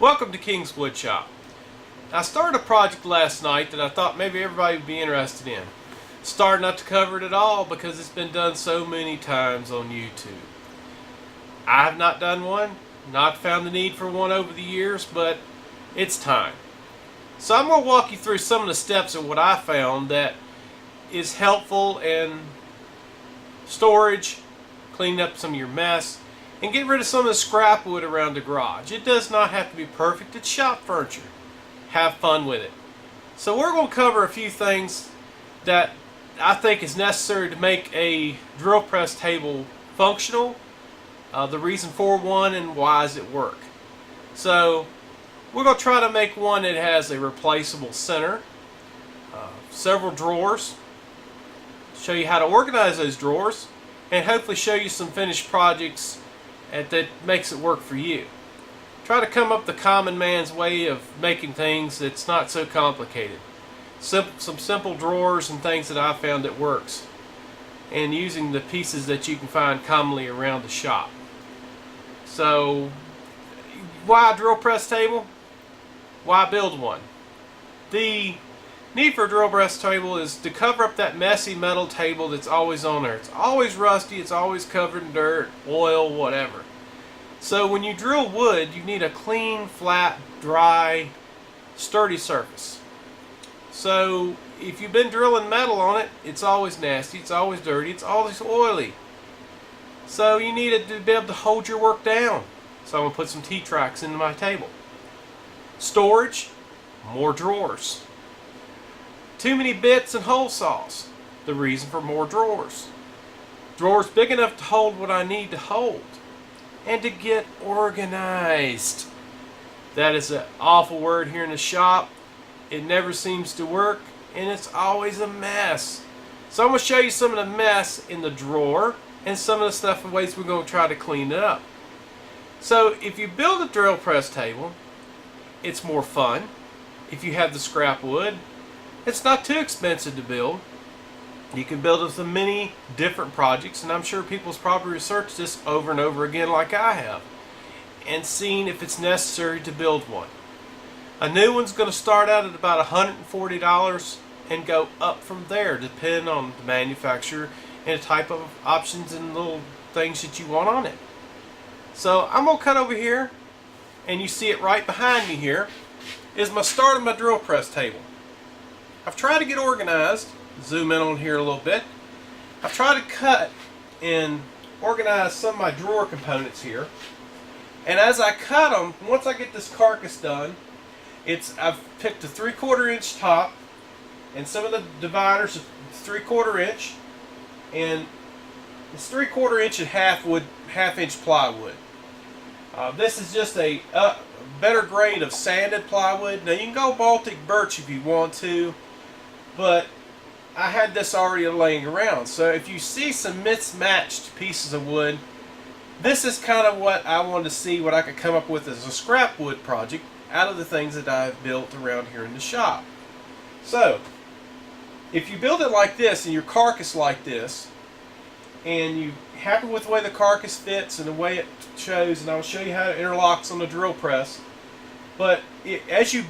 Welcome to King's Woodshop. I started a project last night that I thought maybe everybody would be interested in. Started not to cover it at all because it's been done so many times on YouTube. I have not done one, not found the need for one over the years, but it's time. So I'm going to walk you through some of the steps of what I found that is helpful in storage, cleaning up some of your mess, and get rid of some of the scrap wood around the garage. It does not have to be perfect. It's shop furniture. Have fun with it. So we're going to cover a few things that I think is necessary to make a drill press table functional, the reason for one, and why does it work. So we're going to try to make one that has a replaceable center, several drawers, show you how to organize those drawers, and hopefully show you some finished projects that makes it work for you. Try to come up the common man's way of making things that's not so complicated. Some simple drawers and things that I found that works, and using the pieces that you can find commonly around the shop. So why a drill press table? Why build one? The need for a drill press table is to cover up that messy metal table that's always on there. It's always rusty, it's always covered in dirt, oil, whatever. So when you drill wood, you need a clean, flat, dry, sturdy surface. So if you've been drilling metal on it, it's always nasty, it's always dirty, it's always oily. So you need it to be able to hold your work down. So I'm going to put some T-tracks into my table. Storage, more drawers. Too many bits and hole saws. The reason for more drawers. Drawers big enough to hold what I need to hold. And to get organized. That is an awful word here in the shop. It never seems to work, and it's always a mess. So I'm going to show you some of the mess in the drawer and some of the stuff and ways we're going to try to clean it up. So if you build a drill press table, it's more fun. If you have the scrap wood, it's not too expensive to build. You can build with many different projects, and I'm sure people's probably researched this over and over again like I have, and seen if it's necessary to build one. A new one's going to start out at about $140 and go up from there, depending on the manufacturer and the type of options and little things that you want on it. So I'm going to cut over here, and you see it right behind me here is my start of my drill press table. I've tried to get organized. Zoom in on here a little bit. I've tried to cut and organize some of my drawer components here. And as I cut them, once I get this carcass done, I've picked a 3/4 inch top, and some of the dividers are 3/4 inch, and it's 3/4 inch and half inch plywood. This is just a better grade of sanded plywood. Now you can go Baltic birch if you want to, but I had this already laying around. So if you see some mismatched pieces of wood, this is kind of what I wanted to see what I could come up with as a scrap wood project out of the things that I've built around here in the shop. So if you build it like this and your carcass like this, and you're happy with the way the carcass fits and the way it shows, and I'll show you how it interlocks on the drill press. But as you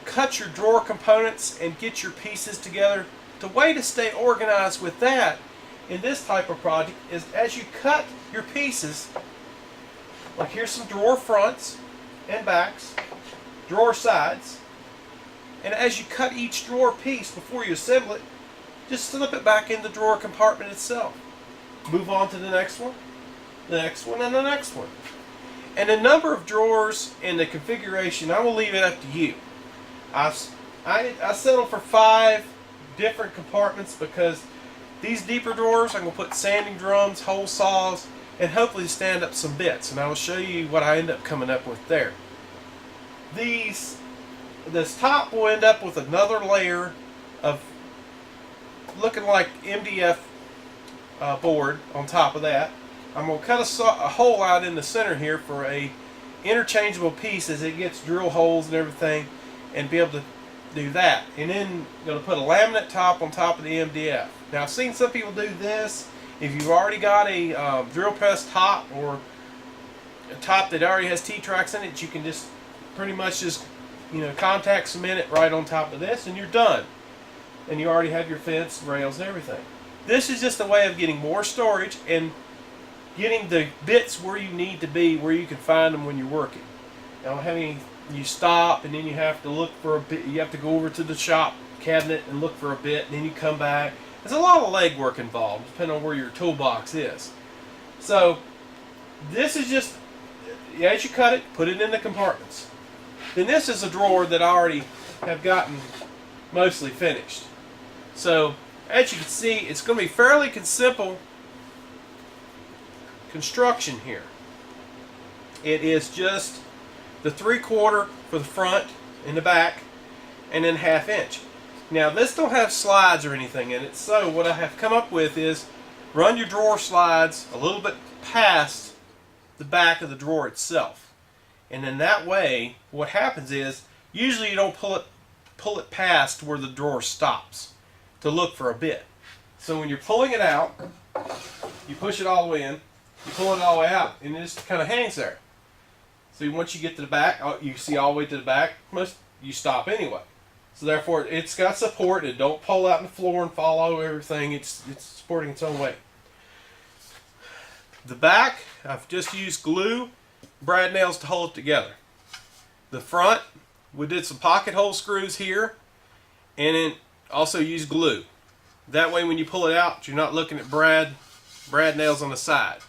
cut your drawer components and get your pieces together, the way to stay organized with that in this type of project is as you cut your pieces, like here's some drawer fronts and backs, drawer sides, and as you cut each drawer piece before you assemble it, just slip it back in the drawer compartment itself. Move on to the next one, the next one, and the next one. And the number of drawers and the configuration, I will leave it up to you. I settled for 5 different compartments because these deeper drawers, I'm going to put sanding drums, hole saws, and hopefully stand up some bits. And I will show you what I end up coming up with there. This top will end up with another layer of looking like MDF board on top of that. I'm going to cut a hole out in the center here for a interchangeable piece as it gets drill holes and everything, and be able to do that. And then I'm going to put a laminate top on top of the MDF. Now I've seen some people do this. If you've already got a drill press top or a top that already has T-tracks in it, you can just pretty much just, contact cement it right on top of this, and you're done. And you already have your fence, rails, and everything. This is just a way of getting more storage and getting the bits where you need to be, where you can find them when you're working. You stop and then you have to look for a bit. You have to go over to the shop cabinet and look for a bit, and then you come back. There's a lot of leg work involved, depending on where your toolbox is. So this is just, as you cut it, put it in the compartments. Then this is a drawer that I already have gotten mostly finished. So as you can see, it's going to be fairly simple construction here. It is just the 3/4 for the front and the back, and then 1/2 inch. Now this don't have slides or anything in it, so what I have come up with is run your drawer slides a little bit past the back of the drawer itself. And then that way, what happens is, usually you don't pull it past where the drawer stops to look for a bit. So when you're pulling it out, you push it all the way in, you pull it all the way out, and it just kind of hangs there. So once you get to the back, you see all the way to the back, you stop anyway. So therefore, it's got support. It don't pull out on the floor and fall over everything. It's supporting its own weight. The back, I've just used glue, brad nails to hold it together. The front, we did some pocket hole screws here, and then also used glue. That way when you pull it out, you're not looking at brad nails on the side.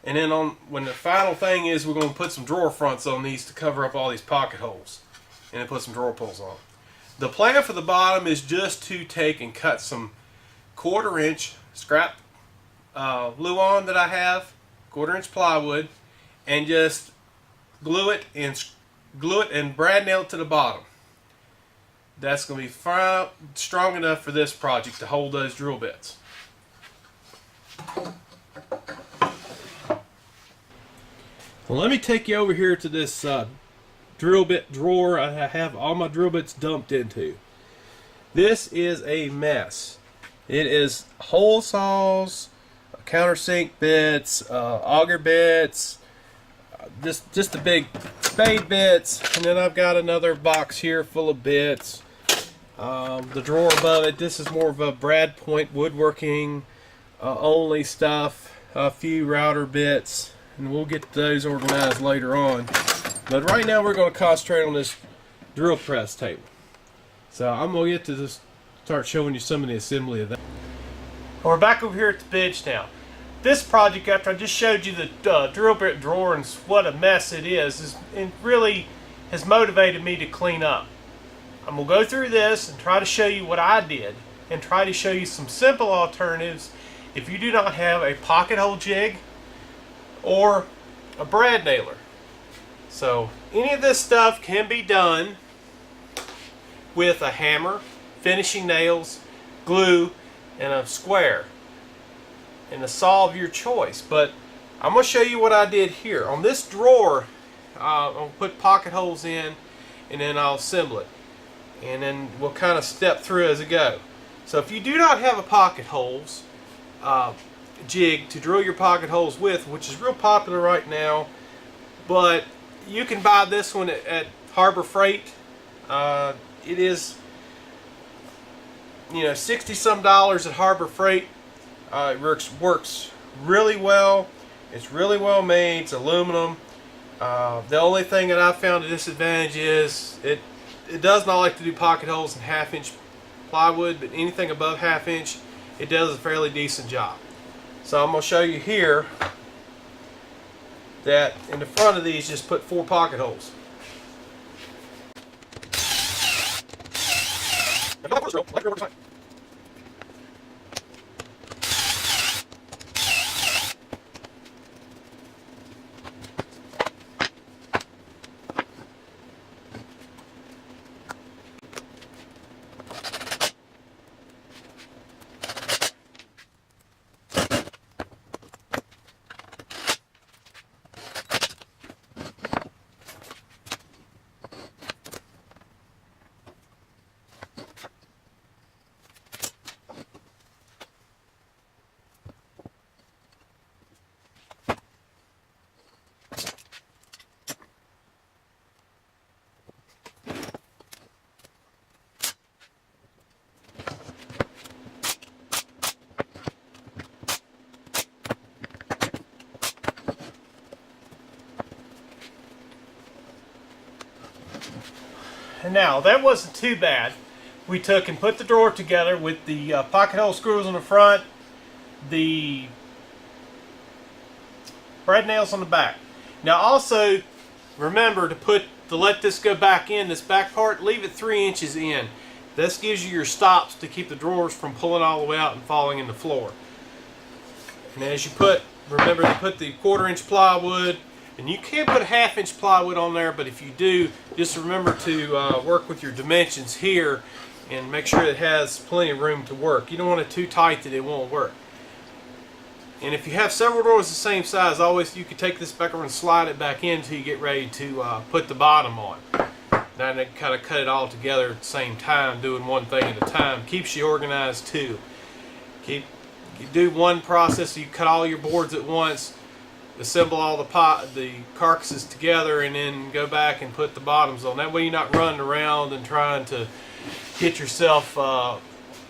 And then when the final thing is, we're going to put some drawer fronts on these to cover up all these pocket holes, and then put some drawer pulls on. The plan for the bottom is just to take and cut some 1/4 inch scrap Luan that I have, 1/4 inch plywood, and just glue it and brad nail it to the bottom. That's going to be strong enough for this project to hold those drill bits. Well, let me take you over here to this drill bit drawer I have all my drill bits dumped into. This is a mess. It is hole saws, countersink bits, auger bits, just the big spade bits, and then I've got another box here full of bits. The drawer above it, this is more of a brad point woodworking only stuff, a few router bits, and we'll get those organized later on. But right now we're going to concentrate on this drill press table. So I'm going to get to this, start showing you some of the assembly of that. We're back over here at the bench now. This project, after I just showed you the drill bit drawer and what a mess it is, it really has motivated me to clean up. I'm going to go through this and try to show you what I did, and try to show you some simple alternatives if you do not have a pocket hole jig or a brad nailer. So any of this stuff can be done with a hammer, finishing nails, glue, and a square, and a saw of your choice. But I'm going to show you what I did here. On this drawer, I'll put pocket holes in, and then I'll assemble it. And then we'll kind of step through as it go. So if you do not have a pocket holes jig to drill your pocket holes with, which is real popular right now, but you can buy this one at Harbor Freight. It is, $60-some at Harbor Freight. It works really well. It's really well made. It's aluminum. The only thing that I found a disadvantage is it does not like to do pocket holes in 1/2 inch plywood, but anything above 1/2 inch, it does a fairly decent job. So I'm going to show you here that in the front of these, just put 4 pocket holes. Now that wasn't too bad. We took and put the drawer together with the pocket hole screws on the front, the brad nails on the back. Now also remember to let this go back in, this back part, leave it 3 inches in. This gives you your stops to keep the drawers from pulling all the way out and falling in the floor. And as you remember to put the 1/4 inch plywood, and you can put 1/2 inch plywood on there, but if you do, just remember to work with your dimensions here and make sure it has plenty of room to work. You don't want it too tight that it won't work. And if you have several drawers the same size, always you can take this back over and slide it back in until you get ready to put the bottom on. Now then kind of cut it all together at the same time, doing one thing at a time. Keeps you organized too. You do one process, so you cut all your boards at once, assemble all the carcasses together, and then go back and put the bottoms on. That way you're not running around and trying to get yourself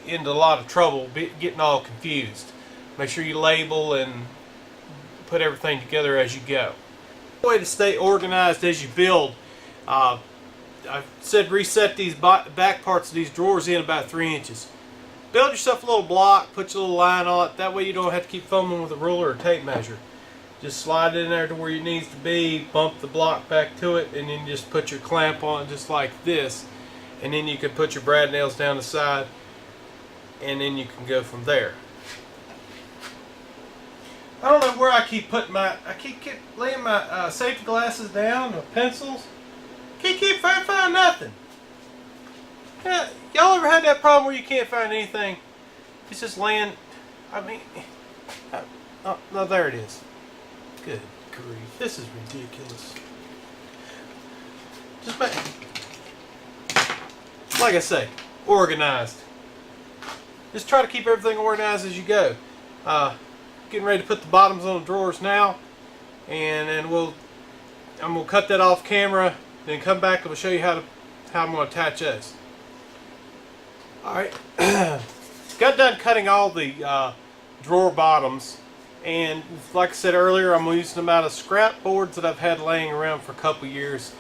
into a lot of trouble, getting all confused. Make sure you label and put everything together as you go. The way to stay organized as you build, I said reset these back parts of these drawers in about 3 inches. Build yourself a little block, put your little line on it, that way you don't have to keep fumbling with a ruler or tape measure. Just slide it in there to where it needs to be, bump the block back to it, and then just put your clamp on just like this. And then you can put your brad nails down the side, and then you can go from there. I don't know where I keep putting I keep laying my safety glasses down, or pencils. Can't find nothing. Yeah, y'all ever had that problem where you can't find anything? It's just laying, oh, no, there it is. Good grief, this is ridiculous. Just like I say, organized. Just try to keep everything organized as you go. Getting ready to put the bottoms on the drawers now, and then I'm gonna cut that off camera, then come back and we'll show you how I'm gonna attach this. All right, got done cutting all the drawer bottoms, and like I said earlier, I'm using them out of scrap boards that I've had laying around for a couple years.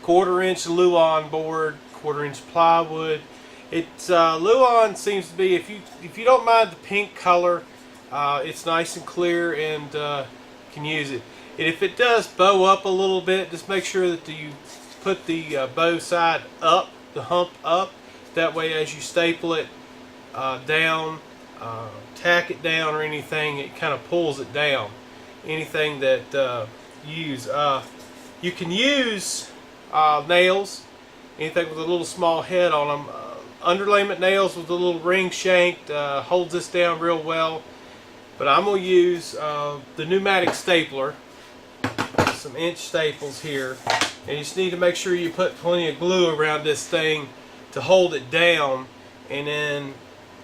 1/4 inch Luan board, 1/4 inch plywood. It's Luan seems to be, if you don't mind the pink color, it's nice and clear and can use it. And if it does bow up a little bit, just make sure that you put the bow side up, the hump up. That way as you staple it down, tack it down or anything, it kind of pulls it down. Anything that you use. You can use nails, anything with a little small head on them. Underlayment nails with a little ring shank holds this down real well. But I'm going to use the pneumatic stapler, some inch staples here, and you just need to make sure you put plenty of glue around this thing to hold it down, and then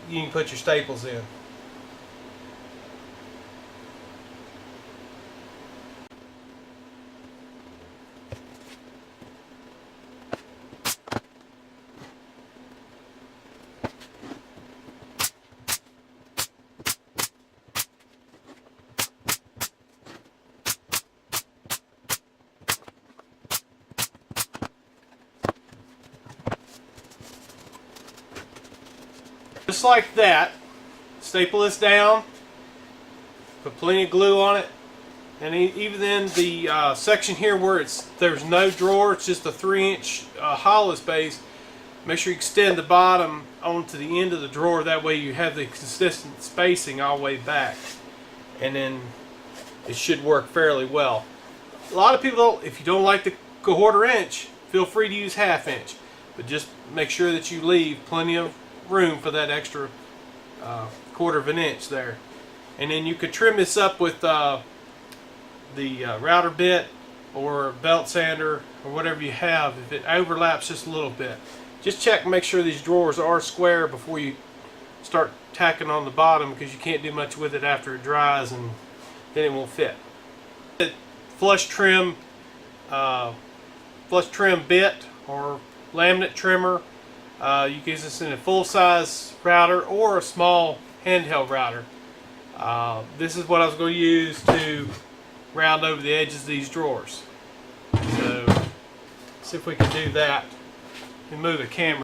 you can put your staples in. Just like that, staple this down, put plenty of glue on it, and even then the section here where there's no drawer, it's just a 3 inch hollow space, make sure you extend the bottom onto the end of the drawer, that way you have the consistent spacing all the way back, and then it should work fairly well. A lot of people, if you don't like the 1/4 inch, feel free to use 1/2 inch, but just make sure that you leave plenty of room for that extra 1/4 of an inch there. And then you could trim this up with the router bit or belt sander or whatever you have if it overlaps just a little bit. Just check and make sure these drawers are square before you start tacking on the bottom, because you can't do much with it after it dries and then it won't fit. Flush trim bit or laminate trimmer. You can use this in a full-size router or a small handheld router. This is what I was going to use to round over the edges of these drawers. So, see if we can do that. Let me move the camera.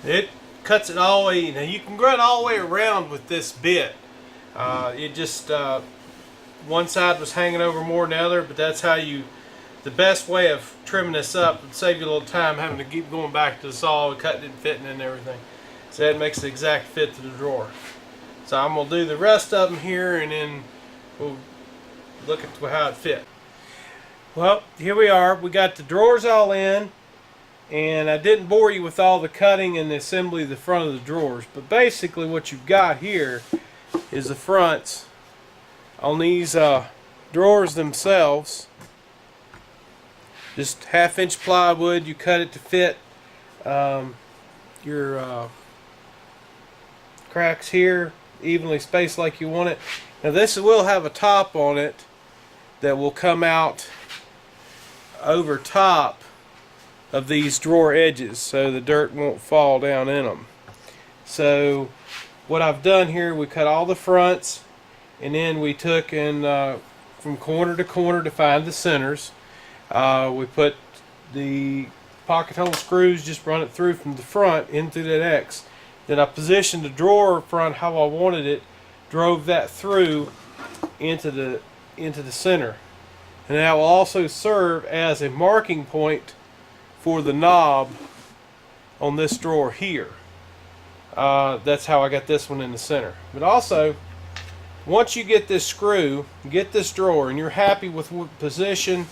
It cuts it all the way. Now you can run all the way around with this bit. It just one side was hanging over more than the other, but that's how you. The best way of trimming this up would save you a little time having to keep going back to the saw and cutting it and fitting it and everything. So that makes the exact fit to the drawer. So I'm gonna do the rest of them here, and then we'll look at how it fit. Well, here we are. We got the drawers all in. And I didn't bore you with all the cutting and the assembly of the front of the drawers, but basically what you've got here is the fronts on these drawers themselves. Just 1/2 inch plywood. You cut it to fit your cracks here, evenly spaced like you want it. Now this will have a top on it that will come out over top of these drawer edges, so the dirt won't fall down in them. So what I've done here, we cut all the fronts, and then we took and from corner to corner to find the centers. We put the pocket hole screws, just run it through from the front into that X. Then I positioned the drawer front how I wanted it, drove that through into the center, and that will also serve as a marking point for the knob on this drawer here. That's how I got this one in the center. But also, once you get this screw, get this drawer, and you're happy with what position,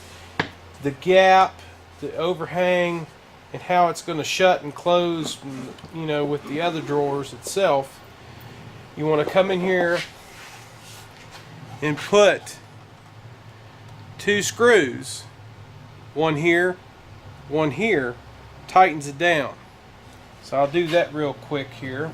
the gap, the overhang, and how it's going to shut and close, you know, with the other drawers itself, you want to come in here and put 2 screws, one here, one here, tightens it down. So I'll do that real quick here.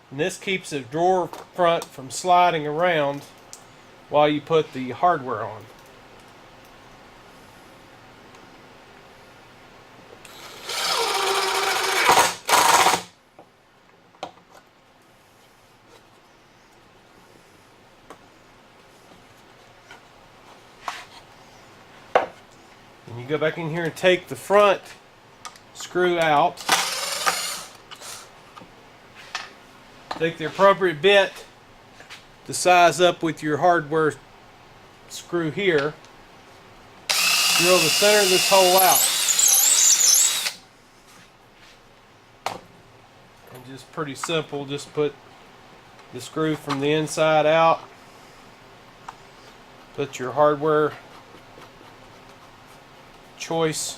And this keeps the drawer front from sliding around while you put the hardware on. And you go back in here and take the front screw out. Take the appropriate bit to size up with your hardware screw here. Drill the center of this hole out. And just pretty simple, just put the screw from the inside out. Put your hardware choice,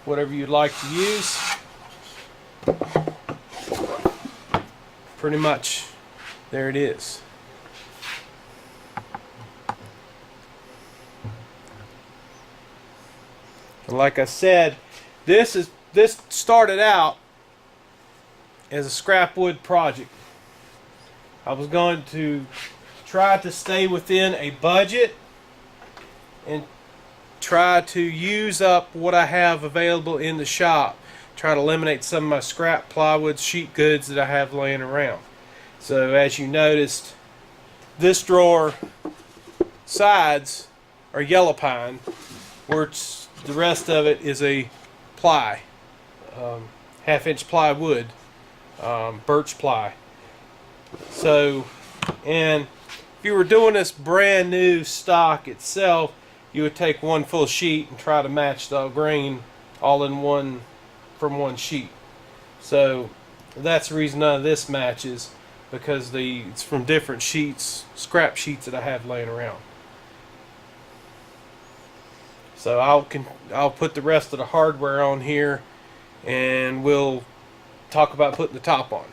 whatever you'd like to use. Pretty much, there it is. And like I said, this started out as a scrap wood project. I was going to try to stay within a budget and try to use up what I have available in the shop. Try to eliminate some of my scrap plywood sheet goods that I have laying around. So as you noticed, this drawer sides are yellow pine, where the rest of it is a ply, 1/2 inch plywood, birch ply. So, and if you were doing this brand new stock itself, you would take one full sheet and try to match the grain all in one from one sheet. So that's the reason none of this matches, because it's from different sheets, scrap sheets that I have laying around. So I'll put the rest of the hardware on here, and we'll talk about putting the top on.